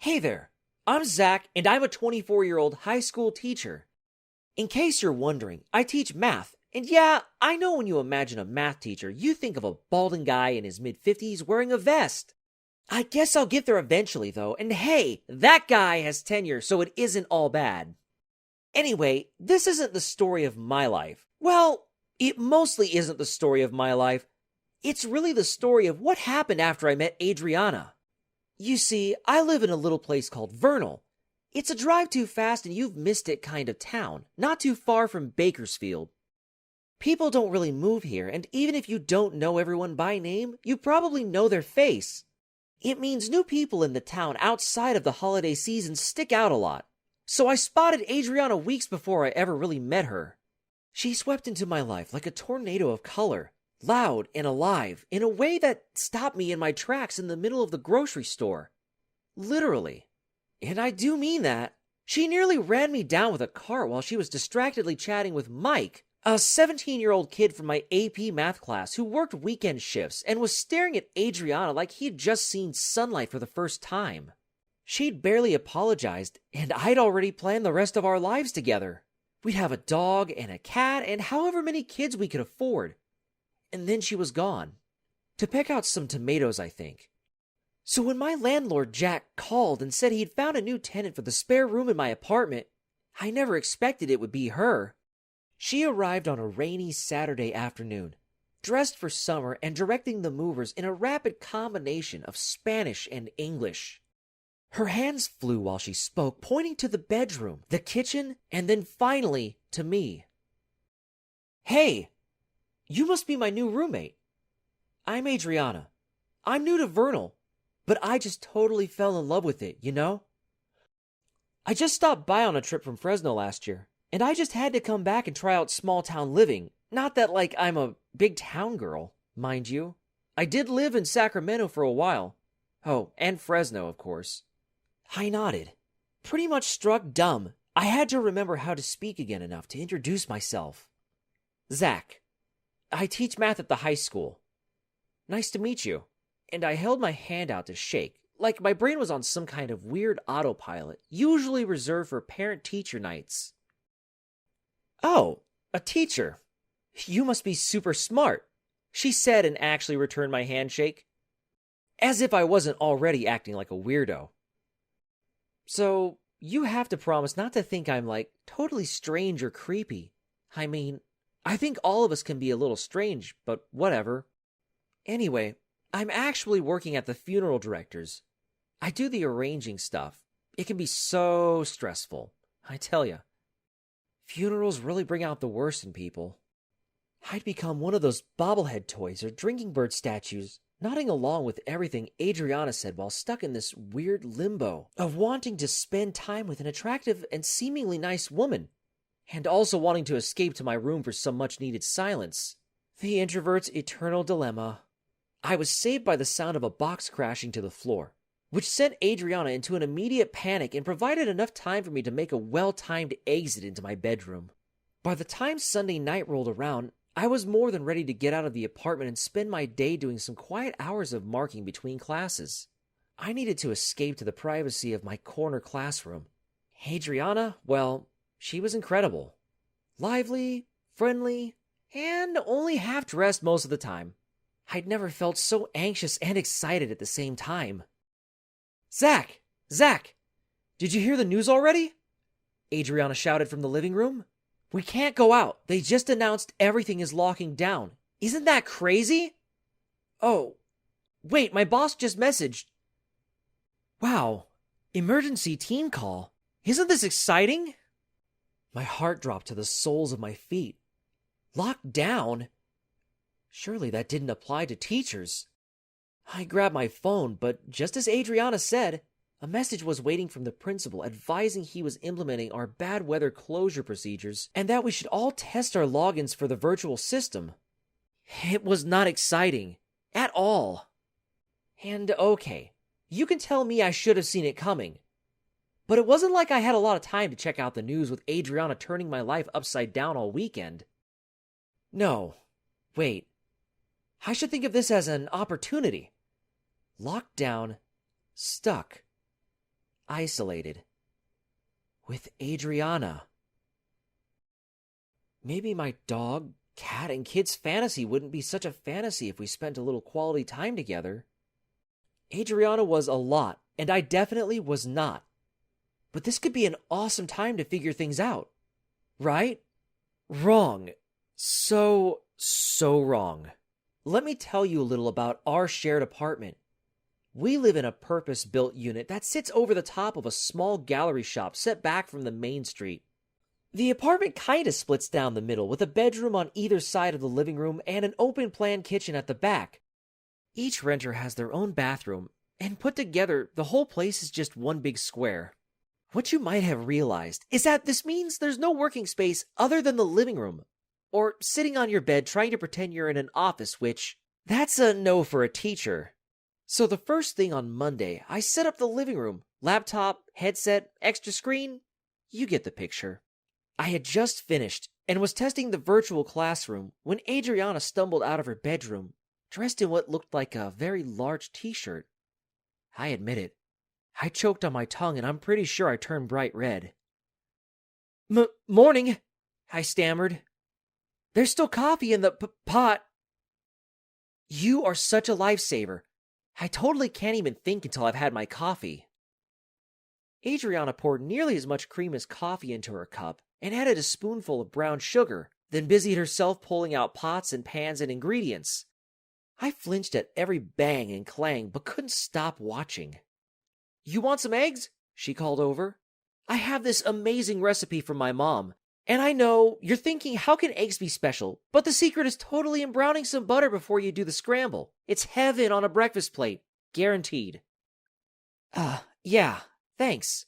Hey there, I'm Zach, and I'm a 24-year-old high school teacher. In case you're wondering, I teach math, and yeah, I know when you imagine a math teacher, you think of a balding guy in his mid-50s wearing a vest. I guess I'll get there eventually, though, and hey, that guy has tenure, so it isn't all bad. Anyway, this isn't the story of my life. Well, it mostly isn't the story of my life. It's really the story of what happened after I met Adriana. You see, I live in a little place called Vernal. It's a drive too fast and you've missed it kind of town, not too far from Bakersfield. People don't really move here, and even if you don't know everyone by name, you probably know their face. It means new people in the town outside of the holiday season stick out a lot. So I spotted Adriana weeks before I ever really met her. She swept into my life like a tornado of color, loud and alive, in a way that stopped me in my tracks in the middle of the grocery store. Literally. And I do mean that. She nearly ran me down with a cart while she was distractedly chatting with Mike, a 17-year-old kid from my AP math class who worked weekend shifts and was staring at Adriana like he'd just seen sunlight for the first time. She'd barely apologized, and I'd already planned the rest of our lives together. We'd have a dog and a cat and however many kids we could afford. And then she was gone. To pick out some tomatoes, I think. So when my landlord Jack called and said he'd found a new tenant for the spare room in my apartment, I never expected it would be her. She arrived on a rainy Saturday afternoon, dressed for summer and directing the movers in a rapid combination of Spanish and English. Her hands flew while she spoke, pointing to the bedroom, the kitchen, and then finally to me. "Hey, you must be my new roommate. I'm Adriana. I'm new to Vernal, but I just totally fell in love with it, you know? I just stopped by on a trip from Fresno last year, and I just had to come back and try out small town living. Not that like I'm a big town girl, mind you. I did live in Sacramento for a while. Oh, and Fresno, of course." I nodded, pretty much struck dumb. I had to remember how to speak again enough to introduce myself. "Zach. I teach math at the high school. Nice to meet you." And I held my hand out to shake, like my brain was on some kind of weird autopilot, usually reserved for parent-teacher nights. "Oh, a teacher. You must be super smart," she said and actually returned my handshake. As if I wasn't already acting like a weirdo. "So, you have to promise not to think I'm, like, totally strange or creepy. I mean, I think all of us can be a little strange, but whatever. Anyway, I'm actually working at the funeral director's. I do the arranging stuff. It can be so stressful, I tell ya. Funerals really bring out the worst in people. I'd become one of those bobblehead toys or drinking bird statues, nodding along with everything Adriana said while stuck in this weird limbo of wanting to spend time with an attractive and seemingly nice woman, and also wanting to escape to my room for some much-needed silence. The introvert's eternal dilemma. I was saved by the sound of a box crashing to the floor, which sent Adriana into an immediate panic and provided enough time for me to make a well-timed exit into my bedroom. By the time Sunday night rolled around, I was more than ready to get out of the apartment and spend my day doing some quiet hours of marking between classes. I needed to escape to the privacy of my corner classroom. Adriana, well, she was incredible. Lively, friendly, and only half-dressed most of the time. I'd never felt so anxious and excited at the same time. Zach! Did you hear the news already?" Adriana shouted from the living room. "We can't go out. They just announced everything is locking down. Isn't that crazy?" "Oh, wait, my boss just messaged." "Wow, emergency team call. Isn't this exciting?" My heart dropped to the soles of my feet. Locked down? Surely that didn't apply to teachers. I grabbed my phone, but just as Adriana said, a message was waiting from the principal advising he was implementing our bad weather closure procedures and that we should all test our logins for the virtual system. It was not exciting. At all. And okay, you can tell me I should have seen it coming. But it wasn't like I had a lot of time to check out the news with Adriana turning my life upside down all weekend. No, wait. I should think of this as an opportunity. Locked down, stuck. isolated. With Adriana. Maybe my dog, cat, and kid's fantasy wouldn't be such a fantasy if we spent a little quality time together. Adriana was a lot, and I definitely was not. But this could be an awesome time to figure things out. Right? Wrong. So wrong. Let me tell you a little about our shared apartment. We live in a purpose-built unit that sits over the top of a small gallery shop set back from the main street. The apartment kinda splits down the middle with a bedroom on either side of the living room and an open-plan kitchen at the back. Each renter has their own bathroom, and put together, the whole place is just one big square. What you might have realized is that this means there's no working space other than the living room, or sitting on your bed trying to pretend you're in an office, which, that's a no for a teacher. So the first thing on Monday, I set up the living room, laptop, headset, extra screen. You get the picture. I had just finished and was testing the virtual classroom when Adriana stumbled out of her bedroom, dressed in what looked like a very large t-shirt. I admit it. I choked on my tongue and I'm pretty sure I turned bright red. Morning, I stammered. There's still coffee in the pot. You are such a lifesaver. I totally can't even think until I've had my coffee. Adriana poured nearly as much cream as coffee into her cup and added a spoonful of brown sugar, then busied herself pulling out pots and pans and ingredients. I flinched at every bang and clang, but couldn't stop watching. You want some eggs? She called over. I have this amazing recipe from my mom. And I know you're thinking, how can eggs be special? But the secret is totally in browning some butter before you do the scramble. It's heaven on a breakfast plate. Guaranteed. Yeah, thanks.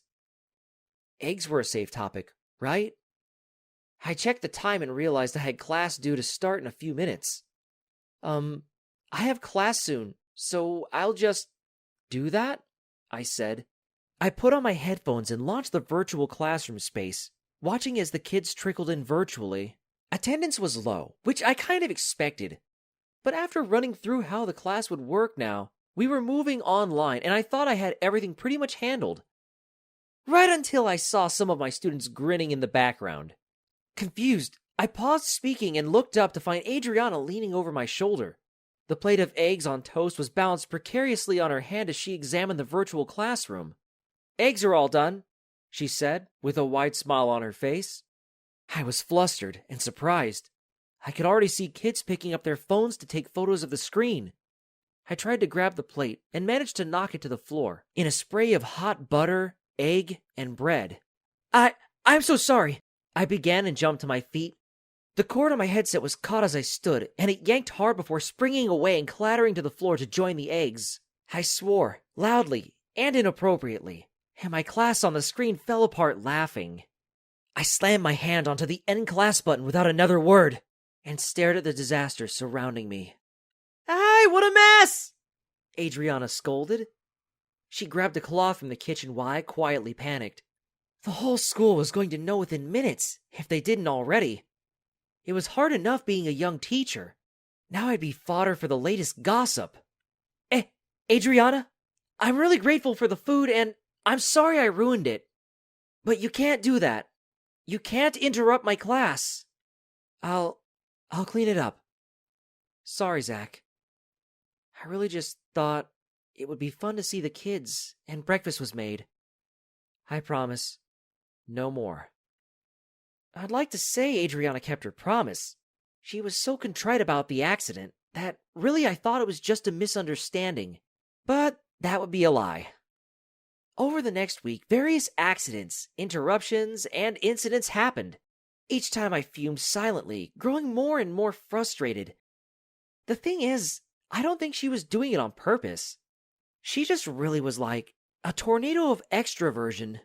Eggs were a safe topic, right? I checked the time and realized I had class due to start in a few minutes. I have class soon, so I'll just do that, I said. I put on my headphones and launched the virtual classroom space, watching as the kids trickled in virtually. Attendance was low, which I kind of expected. But after running through how the class would work now, we were moving online and I thought I had everything pretty much handled. Right until I saw some of my students grinning in the background. Confused, I paused speaking and looked up to find Adriana leaning over my shoulder. The plate of eggs on toast was balanced precariously on her hand as she examined the virtual classroom. Eggs are all done, she said, with a wide smile on her face. I was flustered and surprised. I could already see kids picking up their phones to take photos of the screen. I tried to grab the plate and managed to knock it to the floor in a spray of hot butter, egg, and bread. I'm so sorry, I began and jumped to my feet. The cord on my headset was caught as I stood, and it yanked hard before springing away and clattering to the floor to join the eggs. I swore, loudly and inappropriately, and my class on the screen fell apart laughing. I slammed my hand onto the end class button without another word, and stared at the disaster surrounding me. "Hey, what a mess!" Adriana scolded. She grabbed a cloth from the kitchen while I quietly panicked. The whole school was going to know within minutes, if they didn't already. It was hard enough being a young teacher. Now I'd be fodder for the latest gossip. Adriana, I'm really grateful for the food and I'm sorry I ruined it. But you can't do that. You can't interrupt my class. I'll clean it up. Sorry, Zach. I really just thought it would be fun to see the kids and breakfast was made. I promise, no more. I'd like to say Adriana kept her promise. She was so contrite about the accident that really I thought it was just a misunderstanding. But that would be a lie. Over the next week, various accidents, interruptions, and incidents happened. Each time I fumed silently, growing more and more frustrated. The thing is, I don't think she was doing it on purpose. She just really was like a tornado of extroversion.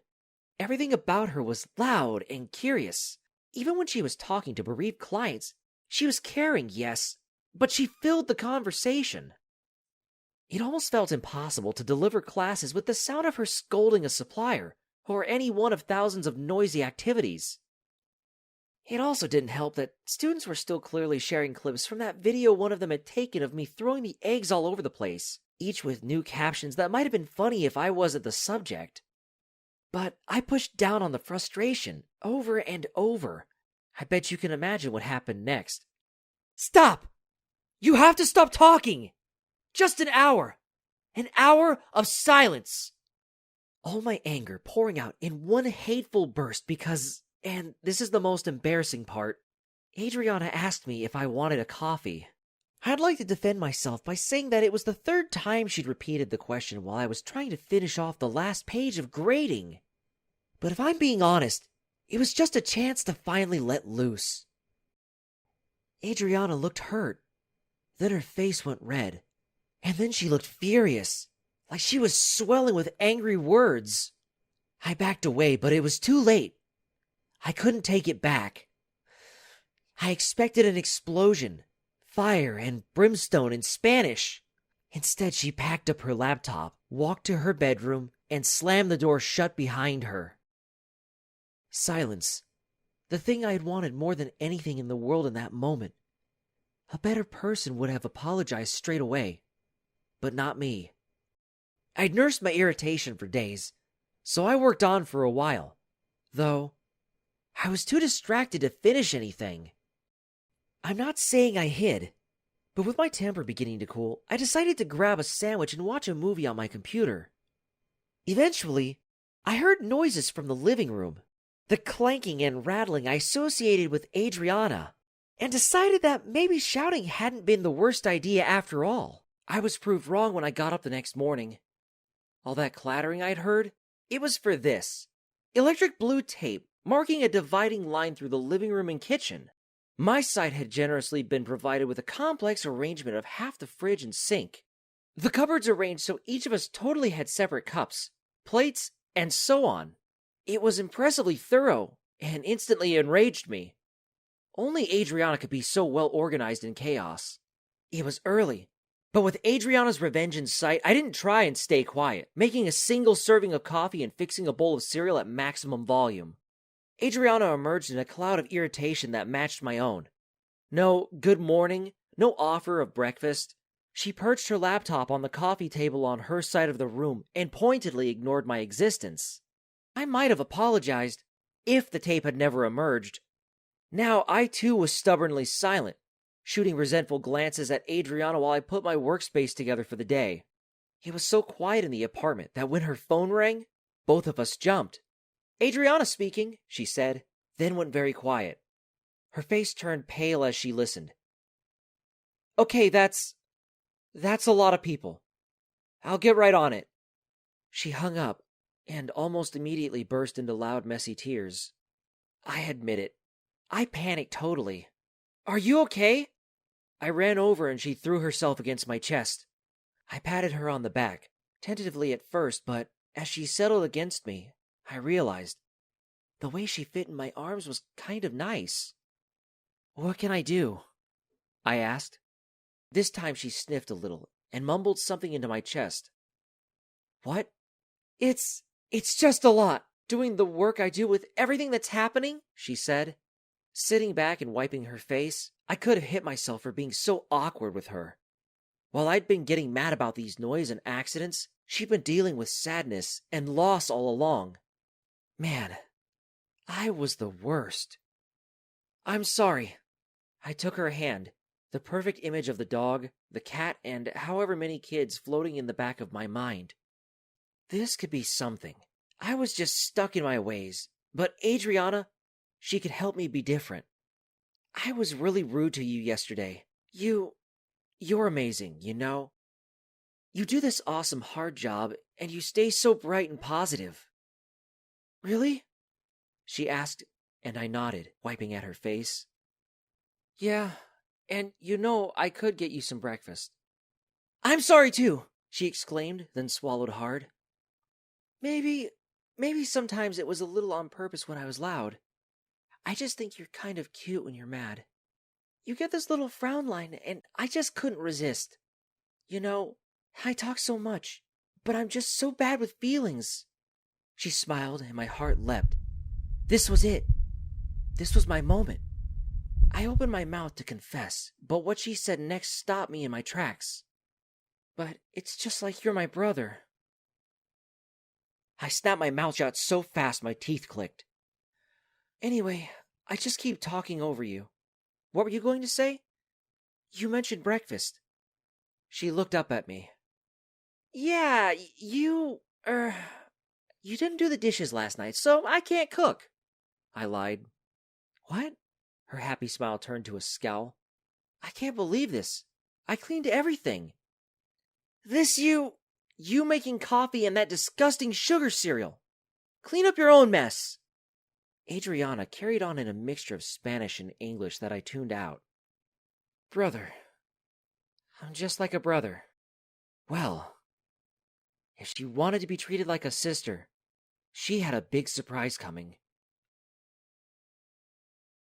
Everything about her was loud and curious. Even when she was talking to bereaved clients, she was caring, yes, but she filled the conversation. It almost felt impossible to deliver classes with the sound of her scolding a supplier or any one of thousands of noisy activities. It also didn't help that students were still clearly sharing clips from that video one of them had taken of me throwing the eggs all over the place, each with new captions that might have been funny if I wasn't the subject. But I pushed down on the frustration over and over. I bet you can imagine what happened next. Stop! You have to stop talking! Just an hour! An hour of silence! All my anger pouring out in one hateful burst because, and this is the most embarrassing part, Adriana asked me if I wanted a coffee. I'd like to defend myself by saying that it was the third time she'd repeated the question while I was trying to finish off the last page of grading. But if I'm being honest, it was just a chance to finally let loose. Adriana looked hurt. Then her face went red. And then she looked furious, like she was swelling with angry words. I backed away, but it was too late. I couldn't take it back. I expected an explosion, fire and brimstone in Spanish. Instead, she packed up her laptop, walked to her bedroom, and slammed the door shut behind her. Silence. The thing I had wanted more than anything in the world in that moment. A better person would have apologized straight away, but not me. I'd nursed my irritation for days, so I worked on for a while, though I was too distracted to finish anything. I'm not saying I hid, but with my temper beginning to cool, I decided to grab a sandwich and watch a movie on my computer. Eventually, I heard noises from the living room, the clanking and rattling I associated with Adriana, and decided that maybe shouting hadn't been the worst idea after all. I was proved wrong when I got up the next morning. All that clattering I'd heard, it was for this. Electric blue tape marking a dividing line through the living room and kitchen. My side had generously been provided with a complex arrangement of half the fridge and sink. The cupboards arranged so each of us totally had separate cups, plates, and so on. It was impressively thorough, and instantly enraged me. Only Adriana could be so well organized in chaos. It was early, but with Adriana's revenge in sight, I didn't try and stay quiet, making a single serving of coffee and fixing a bowl of cereal at maximum volume. Adriana emerged in a cloud of irritation that matched my own. No good morning, no offer of breakfast. She perched her laptop on the coffee table on her side of the room and pointedly ignored my existence. I might have apologized if the tape had never emerged. Now I too was stubbornly silent, shooting resentful glances at Adriana while I put my workspace together for the day. It was so quiet in the apartment that when her phone rang, both of us jumped. "Adriana speaking," she said, then went very quiet. Her face turned pale as she listened. "Okay, that's a lot of people. I'll get right on it." She hung up and almost immediately burst into loud, messy tears. I admit it. I panicked totally. "Are you okay?" I ran over and she threw herself against my chest. I patted her on the back, tentatively at first, but as she settled against me, I realized the way she fit in my arms was kind of nice. "What can I do?" I asked. This time she sniffed a little and mumbled something into my chest. "What?" It's just a lot, doing the work I do with everything that's happening," she said. Sitting back and wiping her face, I could have hit myself for being so awkward with her. While I'd been getting mad about these noise and accidents, she'd been dealing with sadness and loss all along. Man, I was the worst. "I'm sorry." I took her hand, the perfect image of the dog, the cat, and however many kids floating in the back of my mind. This could be something. I was just stuck in my ways, but Adriana, she could help me be different. "I was really rude to you yesterday. You're amazing, you know? You do this awesome hard job, and you stay so bright and positive." "Really?" she asked, and I nodded, wiping at her face. "Yeah, and I could get you some breakfast." "I'm sorry too," she exclaimed, then swallowed hard. Maybe sometimes it was a little on purpose when I was loud. I just think you're kind of cute when you're mad. You get this little frown line, and I just couldn't resist. I talk so much, but I'm just so bad with feelings." She smiled, and my heart leapt. This was it. This was my moment. I opened my mouth to confess, but what she said next stopped me in my tracks. "But it's just like you're my brother." I snapped my mouth shut so fast my teeth clicked. Anyway, I just keep talking over you. What were you going to say? You mentioned breakfast. She looked up at me. Yeah, you didn't do the dishes last night, so I can't cook. I lied. What? Her happy smile turned to a scowl. I can't believe this. I cleaned everything. You making coffee and that disgusting sugar cereal. Clean up your own mess. Adriana carried on in a mixture of Spanish and English that I tuned out. Brother. I'm just like a brother. Well, if she wanted to be treated like a sister, she had a big surprise coming.